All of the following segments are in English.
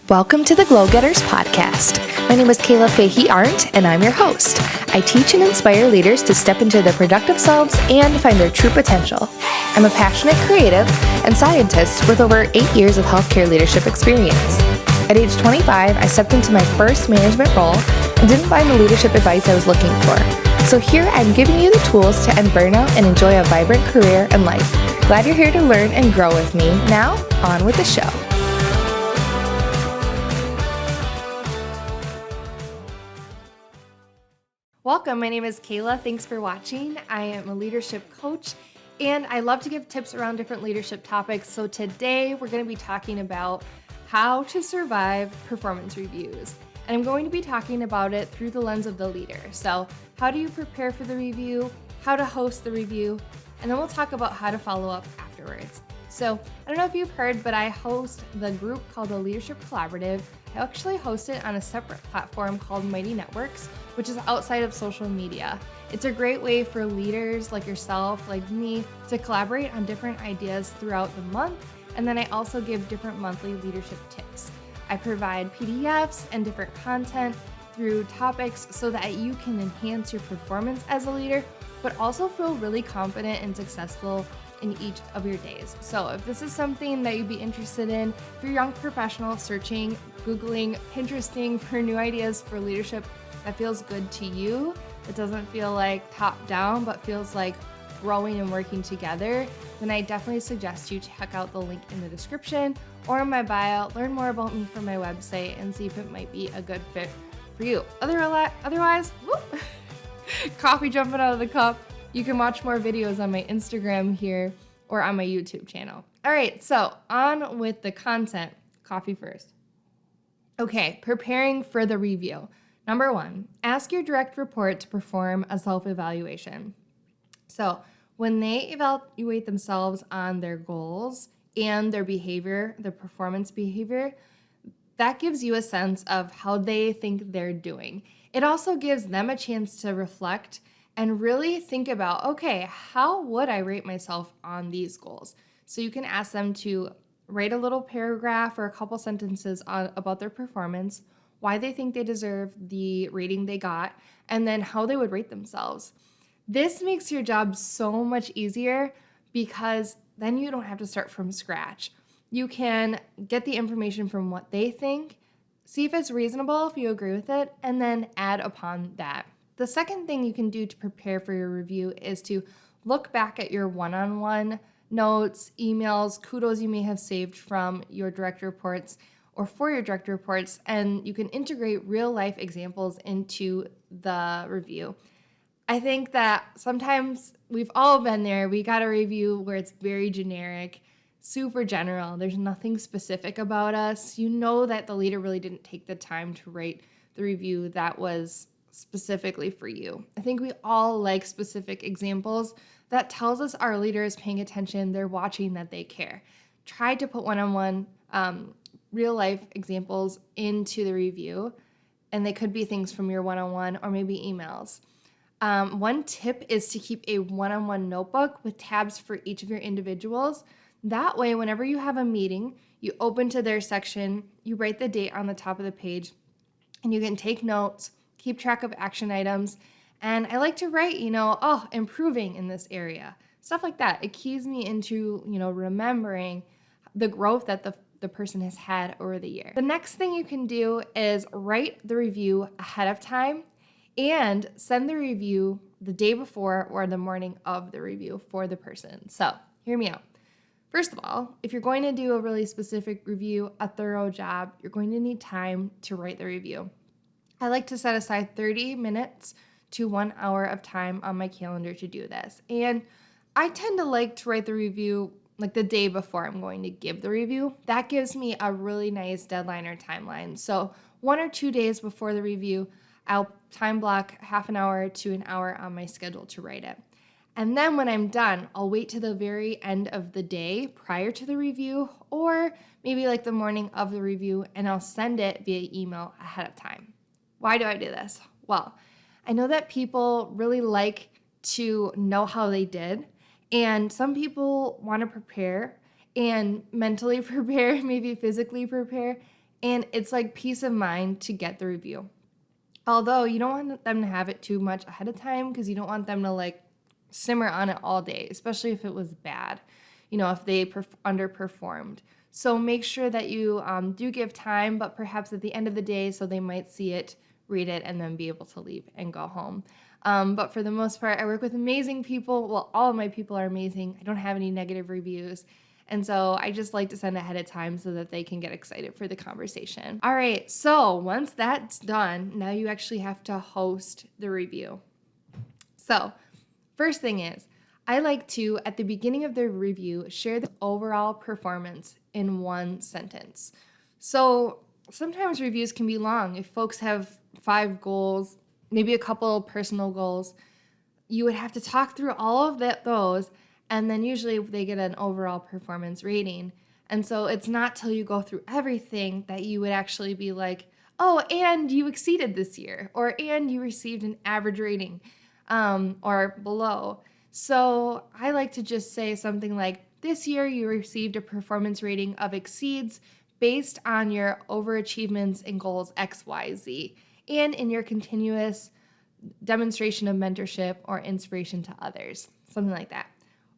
Welcome to the Glow Getters podcast. My name is Fahey-Ahrndt, and I'm your host. I teach and inspire leaders to step into their productive selves and find their true potential. I'm a passionate creative and scientist with over 8 years of healthcare leadership experience. At age 25, I stepped into my first management role and didn't find the leadership advice I was looking for. So here I'm giving you the tools to end burnout and enjoy a vibrant career and life. Glad you're here to learn and grow with me. Now, on with the show. Welcome, my name is Kayla. Thanks for watching. I am a leadership coach and I love to give tips around different leadership topics. So today we're going to be talking about how to survive performance reviews. And I'm going to be talking about it through the lens of the leader. So how do you prepare for the review, how to host the review, and then we'll talk about how to follow up afterwards. So I don't know if you've heard, but I host the group called the Leadership Collaborative. I actually host it on a separate platform called Mighty Networks, which is outside of social media. It's a great way for leaders like yourself, like me, to collaborate on different ideas throughout the month. And then I also give different monthly leadership tips. I provide PDFs and different content through topics so that you can enhance your performance as a leader, but also feel really confident and successful in each of your days. So if this is something that you'd be interested in, if you're a young professional searching, Googling, Pinteresting for new ideas for leadership that feels good to you, it doesn't feel like top down, but feels like growing and working together, then I definitely suggest you check out the link in the description or in my bio, learn more about me from my website and see if it might be a good fit for you. Otherwise, whoop, coffee jumping out of the cup. You can watch more videos on my Instagram here or on my YouTube channel. All right, so on with the content. Coffee first. Okay, preparing for the review. Number 1, ask your direct report to perform a self-evaluation. So when they evaluate themselves on their goals and their behavior, their performance behavior, that gives you a sense of how they think they're doing. It also gives them a chance to reflect and really think about, okay, how would I rate myself on these goals? So you can ask them to write a little paragraph or a couple sentences about their performance, why they think they deserve the rating they got, and then how they would rate themselves. This makes your job so much easier because then you don't have to start from scratch. You can get the information from what they think, see if it's reasonable, if you agree with it, and then add upon that. The second thing you can do to prepare for your review is to look back at your one-on-one notes, emails, kudos you may have saved from your direct reports or for your direct reports, and you can integrate real-life examples into the review. I think that sometimes we've all been there. We got a review where it's very generic, super general. There's nothing specific about us. You know that the leader really didn't take the time to write the review that was specifically for you. I think we all like specific examples that tells us our leader is paying attention, they're watching, that they care. Try to put one-on-one real life examples into the review, and they could be things from your one-on-one or maybe emails. One tip is to keep a one-on-one notebook with tabs for each of your individuals. That way, whenever you have a meeting, you open to their section, you write the date on the top of the page, and you can take notes, keep track of action items. And I like to write, improving in this area, stuff like that. It keys me into, remembering the growth that the person has had over the year. The next thing you can do is write the review ahead of time and send the review the day before or the morning of the review for the person. So hear me out. First of all, if you're going to do a really specific review, a thorough job, you're going to need time to write the review. I like to set aside 30 minutes to 1 hour of time on my calendar to do this. And I tend to like to write the review like the day before I'm going to give the review. That gives me a really nice deadline or timeline. So 1 or 2 days before the review, I'll time block half an hour to an hour on my schedule to write it. And then when I'm done, I'll wait to the very end of the day prior to the review, or maybe like the morning of the review, and I'll send it via email ahead of time. Why do I do this? Well, I know that people really like to know how they did, and some people want to prepare and mentally prepare, maybe physically prepare, And it's like peace of mind to get the review. Although you don't want them to have it too much ahead of time because you don't want them to like simmer on it all day, especially if it was bad, if they underperformed. So make sure that you do give time, but perhaps at the end of the day, so they might see it, read it, and then be able to leave and go home. But for the most part, I work with amazing people. Well, all of my people are amazing. I don't have any negative reviews. And so I just like to send ahead of time so that they can get excited for the conversation. All right, so once that's done, now you actually have to host the review. So first thing is, I like to, at the beginning of the review, share the overall performance in one sentence. So sometimes reviews can be long. If folks have 5 goals, maybe a couple personal goals, you would have to talk through all of those, and then usually they get an overall performance rating. And so it's not till you go through everything that you would actually be like, oh, and you exceeded this year, or and you received an average rating, or below. So I like to just say something like, this year you received a performance rating of exceeds based on your overachievements and goals XYZ, and in your continuous demonstration of mentorship or inspiration to others, something like that.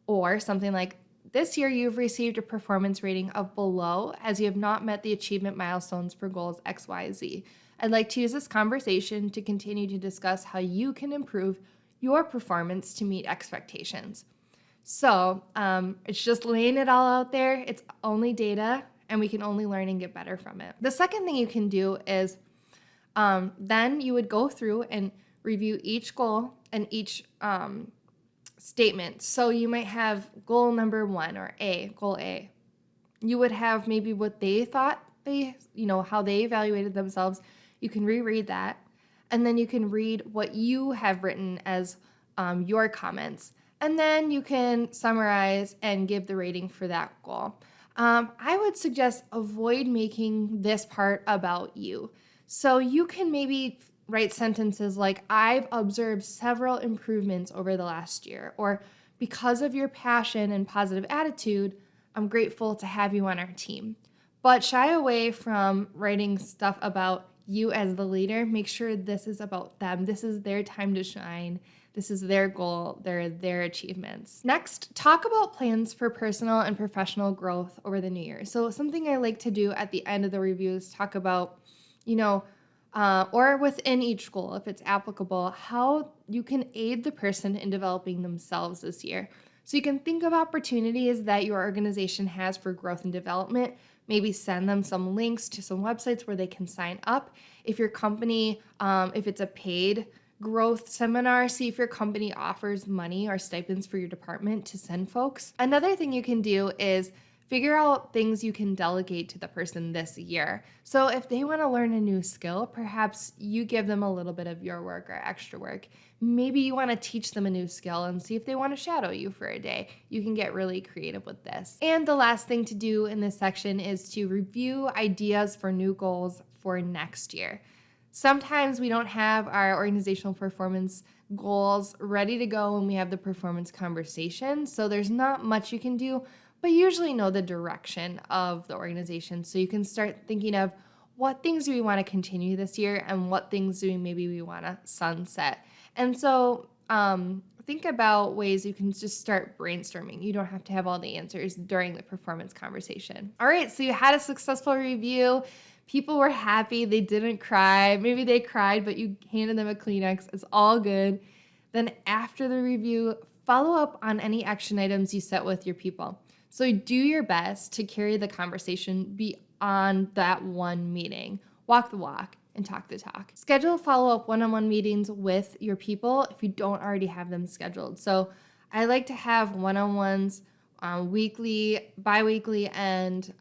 Or something like, this year you've received a performance rating of below as you have not met the achievement milestones for goals XYZ. I'd like to use this conversation to continue to discuss how you can improve your performance to meet expectations. So it's just laying it all out there. It's only data, and we can only learn and get better from it. The second thing you can do is then you would go through and review each goal and each statement. So you might have goal number 1 or A, goal A. You would have maybe what they thought how they evaluated themselves. You can reread that. And then you can read what you have written as your comments. And then you can summarize and give the rating for that goal. I would suggest avoid making this part about you. So you can maybe write sentences like, I've observed several improvements over the last year, or because of your passion and positive attitude, I'm grateful to have you on our team. But shy away from writing stuff about you as the leader. Make sure this is about them. This is their time to shine. This is their goal, their achievements. Next, talk about plans for personal and professional growth over the new year. So something I like to do at the end of the review is talk about, or within each goal, if it's applicable, how you can aid the person in developing themselves this year. So you can think of opportunities that your organization has for growth and development. Maybe send them some links to some websites where they can sign up. If your company, if it's a paid growth seminar, see if your company offers money or stipends for your department to send folks. Another thing you can do is figure out things you can delegate to the person this year. So if they want to learn a new skill, perhaps you give them a little bit of your work or extra work. Maybe you want to teach them a new skill and see if they want to shadow you for a day. You can get really creative with this. And the last thing to do in this section is to review ideas for new goals for next year. Sometimes we don't have our organizational performance goals ready to go when we have the performance conversation. So there's not much you can do, but you usually know the direction of the organization. So you can start thinking of what things do we want to continue this year and what things do we want to sunset. And so think about ways you can just start brainstorming. You don't have to have all the answers during the performance conversation. All right, so you had a successful review. People were happy. They didn't cry. Maybe they cried, but you handed them a Kleenex. It's all good. Then after the review, follow up on any action items you set with your people. So do your best to carry the conversation beyond that one meeting. Walk the walk and talk the talk. Schedule follow-up one-on-one meetings with your people if you don't already have them scheduled. So I like to have one-on-ones weekly, bi-weekly, and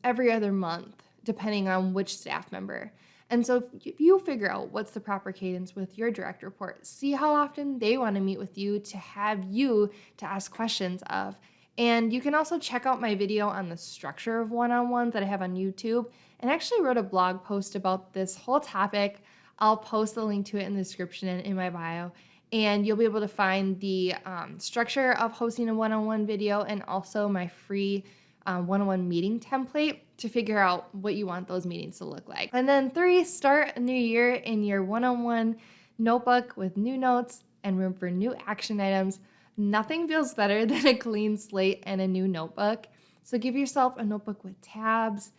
every other month, depending on which staff member. And so if you figure out what's the proper cadence with your direct report, see how often they want to meet with you to have you to ask questions of. And you can also check out my video on the structure of one-on-ones that I have on YouTube, and actually wrote a blog post about this whole topic. I'll post the link to it in the description and in my bio, and you'll be able to find the structure of hosting a one-on-one video and also my free one-on-one meeting template to figure out what you want those meetings to look like. And then 3, start a new year in your one-on-one notebook with new notes and room for new action items. Nothing feels better than a clean slate and a new notebook. So give yourself a notebook with tabs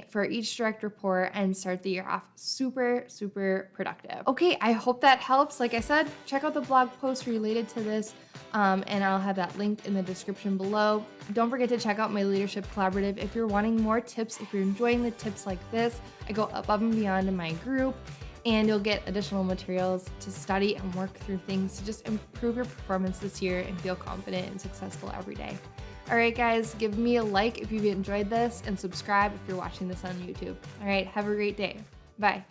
for each direct report and start the year off super, super productive. Okay, I hope that helps. Like I said, check out the blog post related to this, and I'll have that linked in the description below. Don't forget to check out my Leadership Collaborative if you're wanting more tips. If you're enjoying the tips like this, I go above and beyond in my group, and you'll get additional materials to study and work through things to just improve your performance this year and feel confident and successful every day. All right, guys, give me a like if you've enjoyed this and subscribe if you're watching this on YouTube. All right, have a great day. Bye.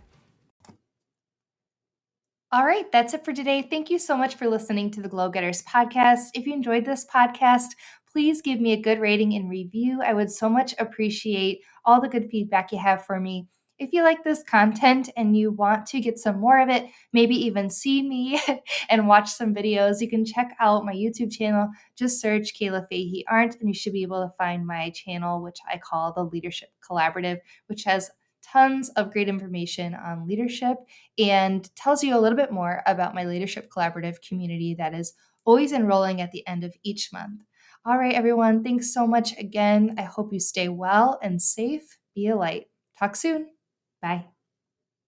All right, that's it for today. Thank you so much for listening to the Glow Getters podcast. If you enjoyed this podcast, please give me a good rating and review. I would so much appreciate all the good feedback you have for me. If you like this content and you want to get some more of it, maybe even see me and watch some videos, you can check out my YouTube channel. Just search Kayla Fahey-Ahrndt and you should be able to find my channel, which I call the Leadership Collaborative, which has tons of great information on leadership and tells you a little bit more about my Leadership Collaborative community that is always enrolling at the end of each month. All right, everyone, thanks so much again. I hope you stay well and safe. Be a light. Talk soon. Bye.